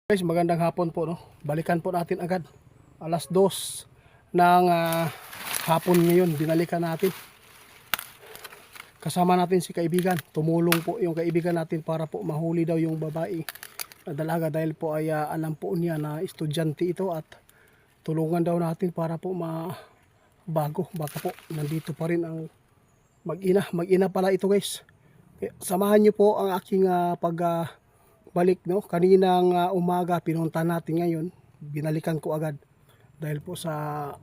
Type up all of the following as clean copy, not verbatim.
Guys, magandang hapon po, no? Balikan po natin agad. Alas 2 ng hapon ngayon, binalikan natin. Kasama natin si kaibigan. Tumulong po yung kaibigan natin para po mahuli daw yung babae na dalaga dahil po ay alam po niya na estudyante ito at tulungan daw natin para po mabago. Baka po nandito pa rin ang mag-ina. Mag-ina pala ito, guys. Samahan niyo po ang aking balik, no? Kaninang umaga pinunta natin, ngayon binalikan ko agad dahil po sa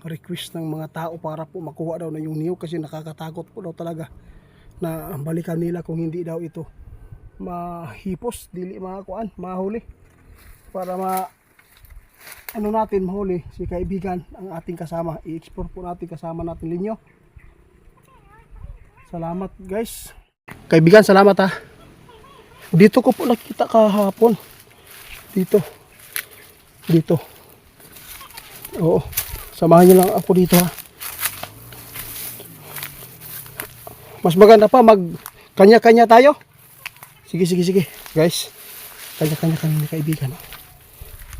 request ng mga tao para po makuha daw na yung niyog, kasi nakakatakot po daw talaga na balikan nila kung hindi daw ito mahipos, dili makakuan, mahuli para natin mahuli si kaibigan ang ating kasama. I-explore po natin kasama natin Linyo. Salamat, guys. Kaibigan, salamat ha. Dito ko po nakita kahapon. Dito. Oo. Samahan niyo lang ako dito ha. Mas maganda pa mag kanya-kanya tayo. Sige. Guys, kanya-kanya kami kaibigan.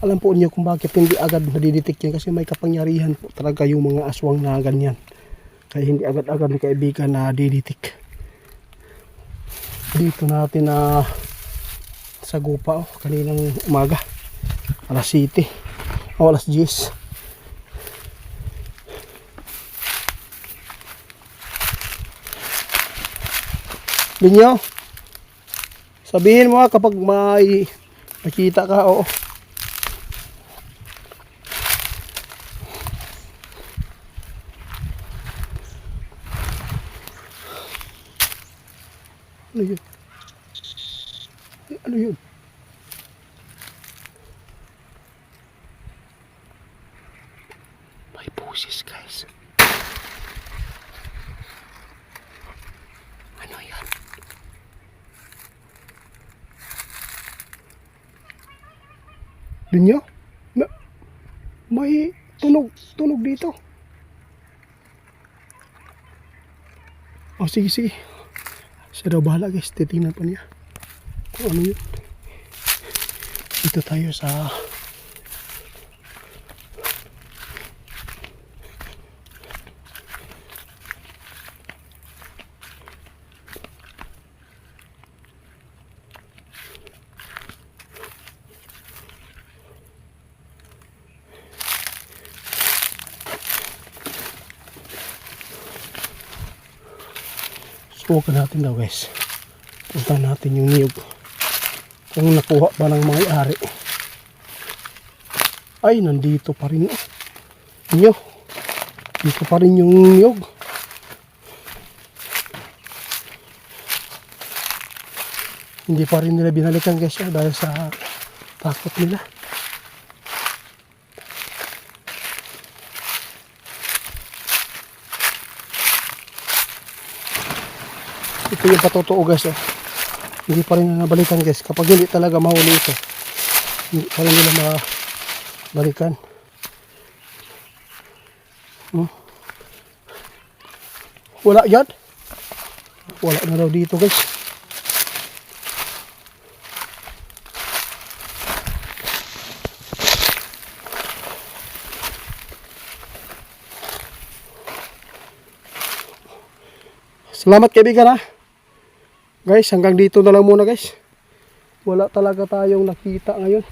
Alam po niyo kung bakit hindi agad nadidetect yan, kasi may kapangyarihan po talaga yung mga aswang na ganyan. Kaya hindi agad-agad ni kaibigan na didetect. Dito natin sa gupa, kaninang umaga alas 7 o alas 10. Linyo, sabihin mo kapag may nakita ka. Oo. Ano yun? Ano yun? May busis, guys. Ano yan? Linyo? May tunog dito. Oh, sige. Siya daw bahala, guys. Titingnan pa niya kung ano yun. Dito tayo sa subukan natin daw, guys. Punta natin yung niyog kung nakuha ba ng mga ari. Ay, nandito pa rin nyo. Dito pa rin yung niyog. Hindi pa rin nila binalikan, guys, dahil sa takot nila. Ito yung patotoo, guys. Hindi pa rin nabalikan, guys. Kapag hindi talaga mahuli ito, hindi pa rin nila mabalikan. Wala yan. Wala na daw dito, guys. Salamat, kaibigan, ha. Guys, hanggang dito na lang muna, guys. Wala talaga tayong nakita ngayon.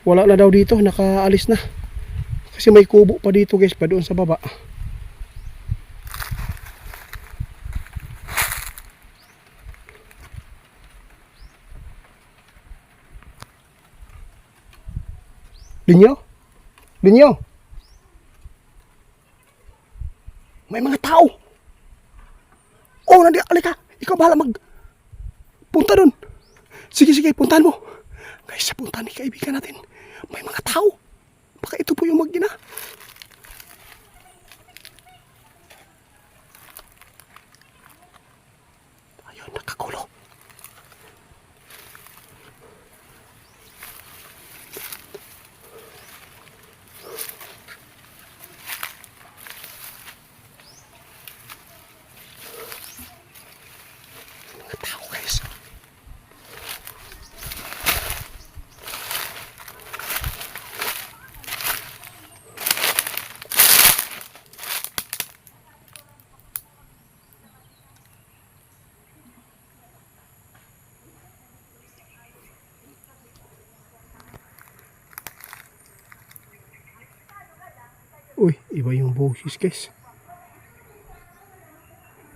Wala na daw dito, nakaalis na. Kasi may kubo pa dito, guys, pa doon sa baba. Linyo? May mga tao. Oh, alika. Ikaw bahala punta doon. Sige, puntahan mo. Guys, puntahan ni kaibigan natin. May mga tao. Baka ito po yung mag-ina. Ayun, nakakulo. Mga tao, guys. Uy, iba yung boses guys.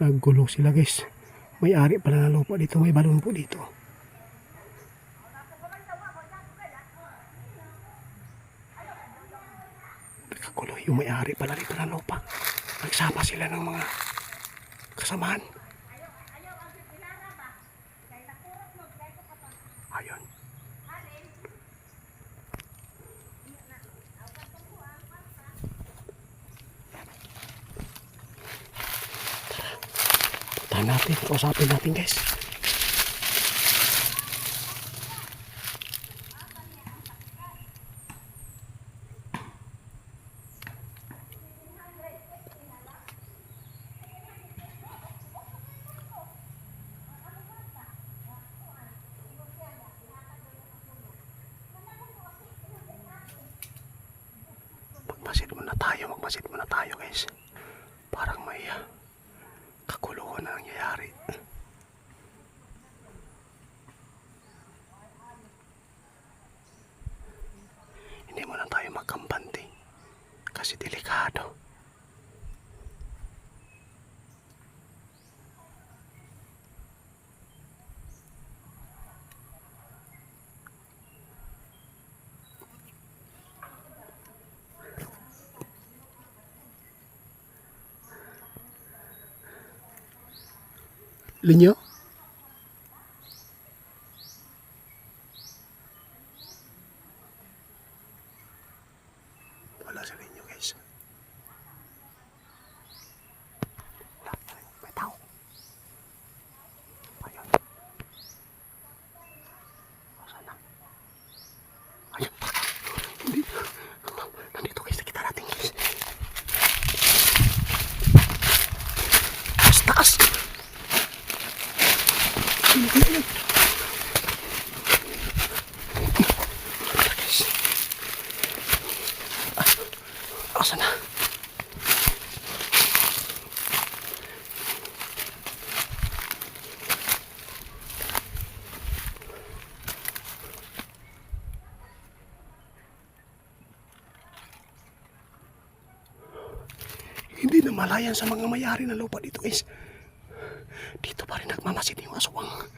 Naggulo sila guys. May-ari pala ng lupa dito. May balon po dito. Nagkagulo yung may-ari pala dito ng lupa. Nagsama sila ng mga kasamaan. Ayun. Puntahan natin. Kausapin natin guys. Magmasid muna tayo guys. Parang may kakuluhan na nangyayari. Hindi muna tayo magkampante kasi delikado. Linyo? Wala sa linyo guys. Wala, may tao. Ayun. Saan na? Ayun. Hindi. Nandito guys, nakita natin guys. Taas! Ayun. Asa na? Hindi na malayan sa mga may-ari ng lupa dito guys. Dito pa rin nagmamasid yung aswang.